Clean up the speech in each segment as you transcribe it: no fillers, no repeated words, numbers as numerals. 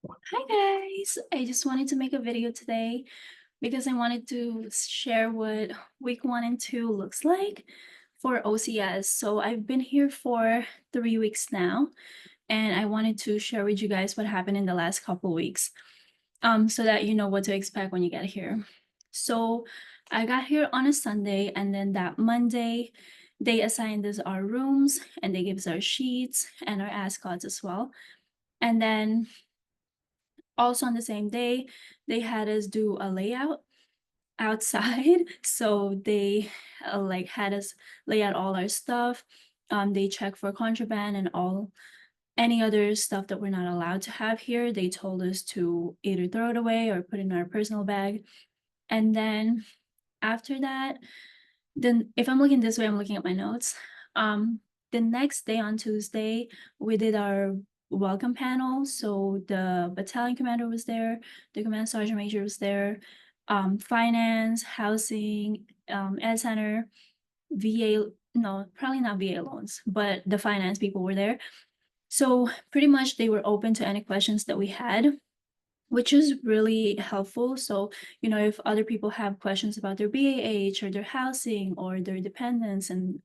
Hi guys! I just wanted to make a video today because I wanted to share what week 1 and 2 looks like for OCS. So I've been here for 3 weeks now, and I wanted to share with you guys what happened in the last couple weeks, so that you know what to expect when you get here. So I got here on a Sunday, and then that Monday, they assigned us our rooms and they gave us our sheets and our ascots as well. And then also on the same day, they had us do a layout outside. So they like had us lay out all our stuff. They checked for contraband and all any other stuff that we're not allowed to have here. They told us to either throw it away or put it in our personal bag. And then after that, then if I'm looking this way, I'm looking at my notes. Um, the next day on Tuesday, we did our welcome panel. So the battalion commander was there, the command sergeant major was there, finance, housing, ed center, VA, no, probably not VA loans, but the finance people were there. So pretty much they were open to any questions that we had, which is really helpful. So, you know, if other people have questions about their BAH or their housing or their dependents, and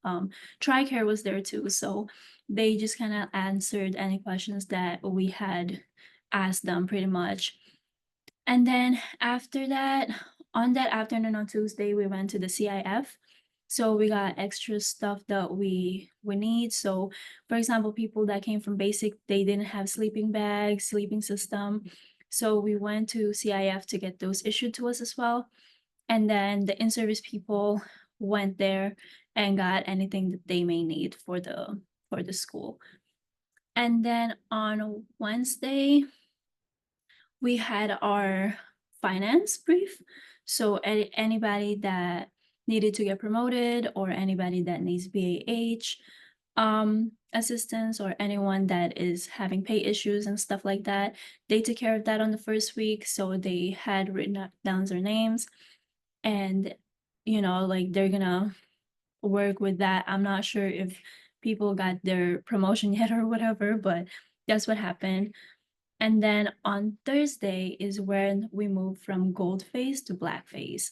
TRICARE was there too. So they just kind of answered any questions that we had asked them pretty much. And then after that, on that afternoon on Tuesday, we went to the CIF. So we got extra stuff that we need. So for example, people that came from basic, they didn't have sleeping bags, sleeping system. So we went to CIF to get those issued to us as well. And then the in-service people went there and got anything that they may need for the school. And then on Wednesday, we had our finance brief. So anybody that needed to get promoted or anybody that needs BAH assistance or anyone that is having pay issues and stuff like that, they took care of that on the first week. So they had written down their names, and you know, like they're gonna work with that. I'm not sure if people got their promotion yet or whatever, but that's what happened. And then on Thursday is when we move from gold phase to black phase.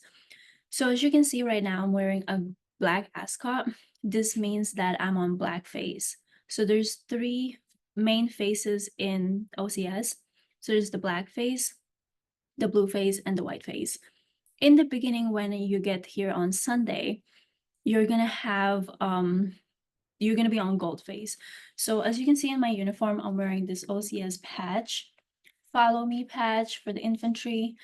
So as you can see right now, I'm wearing a black ascot. This means that I'm on black phase. So there's 3 main phases in OCS. So there's the black phase, the blue phase, and the white phase. In the beginning, when you get here on Sunday, you're gonna have you're gonna be on gold phase. So as you can see in my uniform, I'm wearing this OCS patch, follow me patch for the infantry,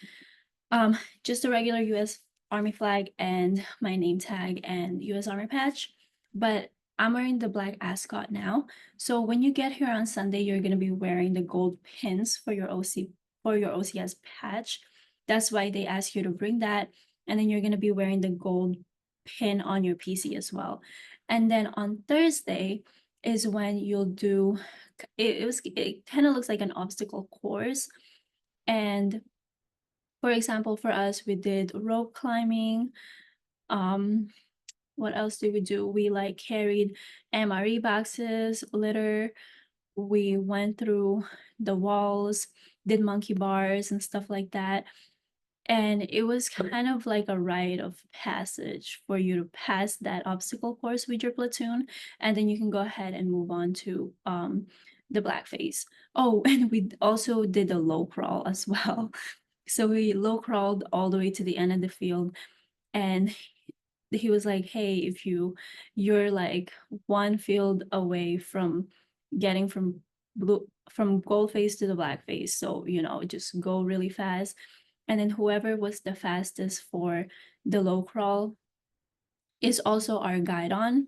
um, just a regular US Army flag and my name tag and US Army patch. But I'm wearing the black ascot now. So when you get here on Sunday, you're gonna be wearing the gold pins for your OCS patch. That's why they ask you to bring that. And then you're gonna be wearing the gold pin on your PC as well. And then on Thursday is when you'll do it kind of looks like an obstacle course. And for example, for us, we did rope climbing. Um, what else did we do? We like carried MRE boxes, litter. We went through the walls, did monkey bars and stuff like that. And it was kind of like a rite of passage for you to pass that obstacle course with your platoon, and then you can go ahead and move on to the black phase. Oh, and we also did a low crawl as well. So we low crawled all the way to the end of the field, and he was like, "Hey, if you're like one field away from getting from gold phase to the black phase, so you know, just go really fast." And then whoever was the fastest for the low crawl is also our guide on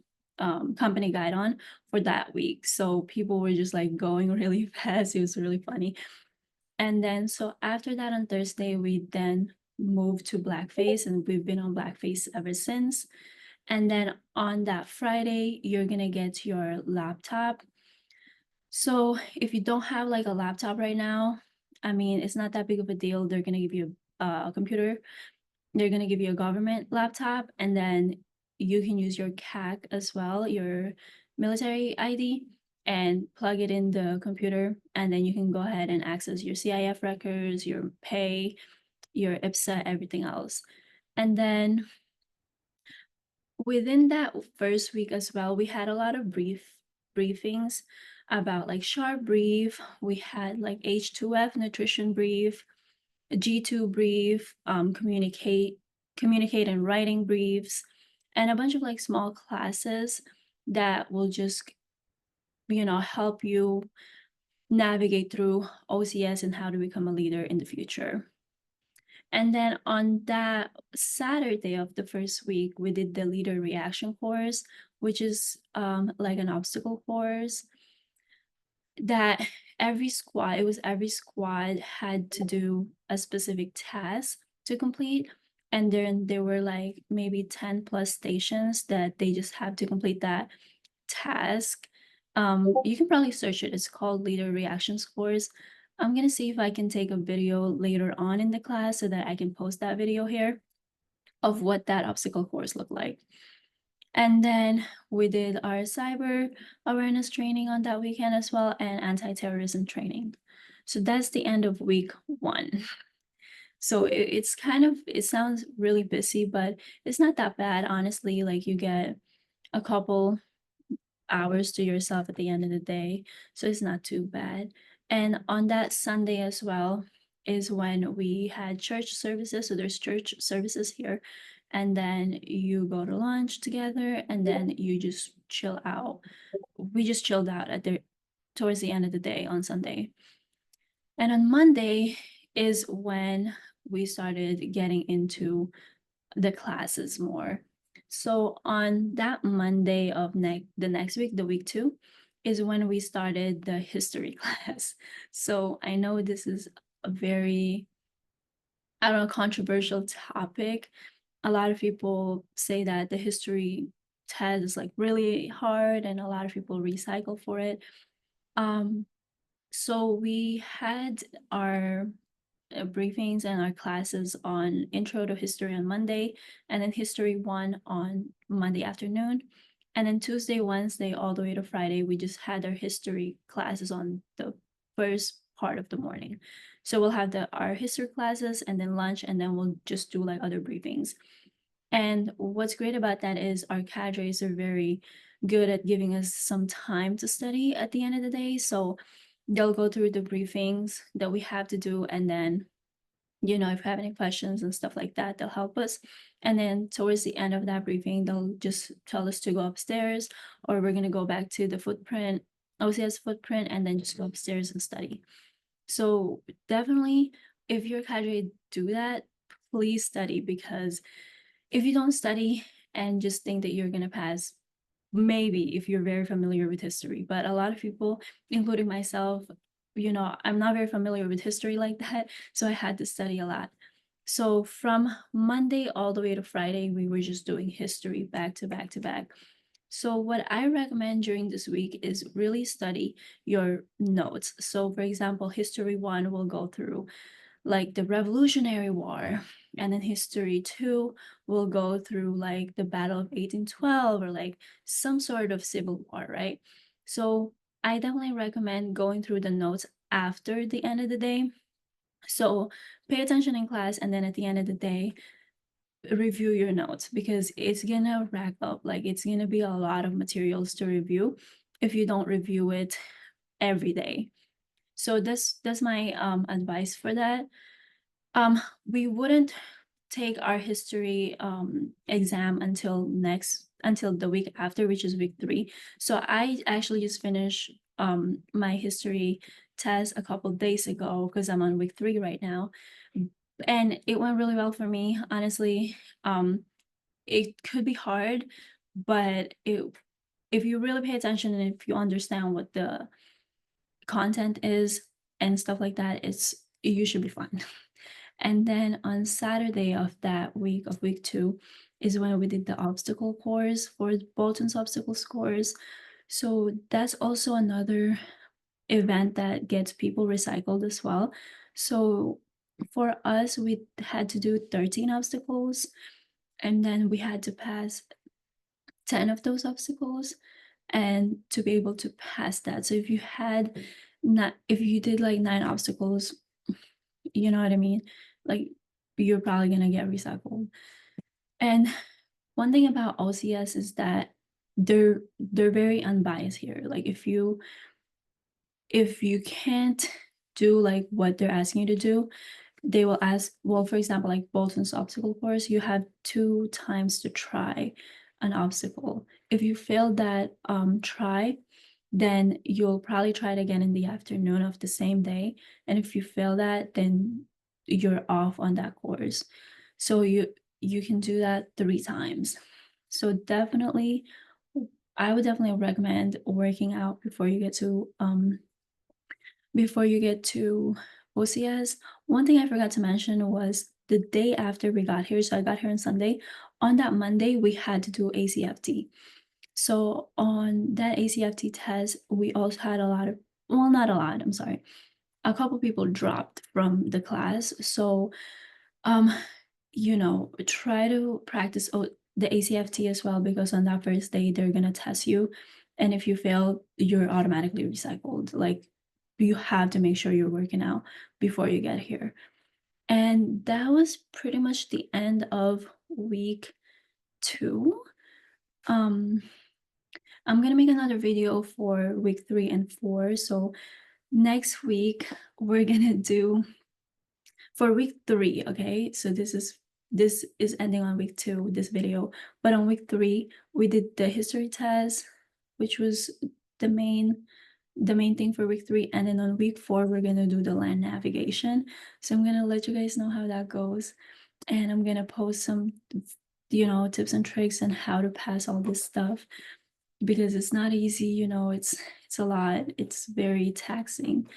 company guide on for that week. So people were just like going really fast. It was really funny. And then so after that on Thursday, we then moved to blackface, and we've been on blackface ever since. And then on that Friday, you're gonna get your laptop. So if you don't have like a laptop right now, I mean, it's not that big of a deal. They're gonna give you a computer. They're gonna give you a government laptop, and then you can use your CAC as well, your military ID. and plug it in the computer, and then you can go ahead and access your CIF records, your pay, your IPSA, everything else. And then within that first week as well, we had a lot of briefings about like sharp brief. We had like H2F nutrition brief, G2 brief, communicate and writing briefs, and a bunch of like small classes that will just, help you navigate through OCS and how to become a leader in the future. And then on that Saturday of the first week, we did the leader reaction course, which is like an obstacle course that every squad had to do a specific task to complete. And then there were like maybe 10 plus stations that they just have to complete that task. You can probably search it. It's called Leader Reaction Scores. I'm gonna see if I can take a video later on in the class so that I can post that video here of what that obstacle course looked like. And then we did our cyber awareness training on that weekend as well, and anti-terrorism training. So that's the end of week 1. So it's kind of, it sounds really busy, but it's not that bad, honestly. Like you get a couple hours to yourself at the end of the day, so it's not too bad. And on that Sunday as well is when we had church services. So there's church services here, and then you go to lunch together, and then you just chill out. We just chilled out towards the end of the day on Sunday. And on Monday is when we started getting into the classes more. So on that Monday of the next week, the week 2, is when we started the history class. So I know this is a very, I don't know, controversial topic. A lot of people say that the history test is like really hard, and a lot of people recycle for it. So we had our briefings and our classes on intro to history on Monday, and then history 1 on Monday afternoon. And then Tuesday, Wednesday, all the way to Friday, we just had our history classes on the first part of the morning. So we'll have our history classes and then lunch, and then we'll just do like other briefings. And what's great about that is our cadres are very good at giving us some time to study at the end of the day. So they'll go through the briefings that we have to do, and then if we have any questions and stuff like that, they'll help us. And then towards the end of that briefing, they'll just tell us to go upstairs, or we're going to go back to the OCS footprint, and then just go upstairs and study. So definitely, if your cadre do that, please study, because if you don't study and just think that you're going to pass, maybe if you're very familiar with history, but a lot of people, including myself, I'm not very familiar with history like that, so I had to study a lot. So from Monday all the way to Friday, we were just doing history back to back to back. So what I recommend during this week is really study your notes. So for example, history 1 will go through like the Revolutionary War, and then history 2 will go through like the Battle of 1812, or like some sort of civil war, right? So I definitely recommend going through the notes after the end of the day. So pay attention in class, and then at the end of the day, review your notes, because it's gonna rack up. Like it's gonna be a lot of materials to review if you don't review it every day. So that's my advice for that. We wouldn't take our history exam until the week after, which is week 3. So I actually just finished my history test a couple days ago, because I'm on week 3 right now, and it went really well for me, honestly. It could be hard, but if you really pay attention and if you understand what the content is and stuff like that, you should be fine. And then on Saturday of that week, of week 2, is when we did the obstacle course for Bolton's obstacle scores. So that's also another event that gets people recycled as well. So for us, we had to do 13 obstacles, and then we had to pass 10 of those obstacles. and to be able to pass that. So if you had not, if you did like 9 obstacles, you know what I mean? Like you're probably gonna get recycled. And one thing about OCS is that they're very unbiased here. Like if you can't do like what they're asking you to do, they will ask, well, for example, like Bolton's obstacle course, you have 2 times to try an obstacle. If you fail that try, then you'll probably try it again in the afternoon of the same day. And if you fail that, then you're off on that course. So you can do that 3 times. So definitely, I would definitely recommend working out before you get to OCS. One thing I forgot to mention was the day after we got here. So I got here on Sunday. On that Monday, we had to do ACFT. So on that ACFT test, we also had a lot of, well, not a lot, I'm sorry. A couple people dropped from the class. So, um, try to practice the ACFT as well, because on that first day, they're going to test you. And if you fail, you're automatically recycled. Like, you have to make sure you're working out before you get here. And that was pretty much the end of week 2. Um, I'm gonna make another video for week 3 and 4. So next week we're gonna do for week 3, okay? So this is ending on week 2, this video. But on week 3, we did the history test, which was the main thing for week 3. And then on week 4, we're gonna do the land navigation. So I'm gonna let you guys know how that goes. And I'm gonna post some tips and tricks on how to pass all this stuff, because it's not easy, it's a lot, it's very taxing.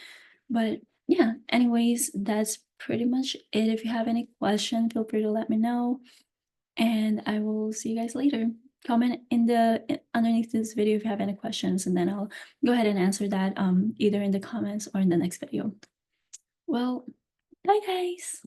But yeah, anyways, that's pretty much it. If you have any question, feel free to let me know, and I will see you guys later. Comment underneath this video if you have any questions, and then I'll go ahead and answer that either in the comments or in the next video. Well, bye guys.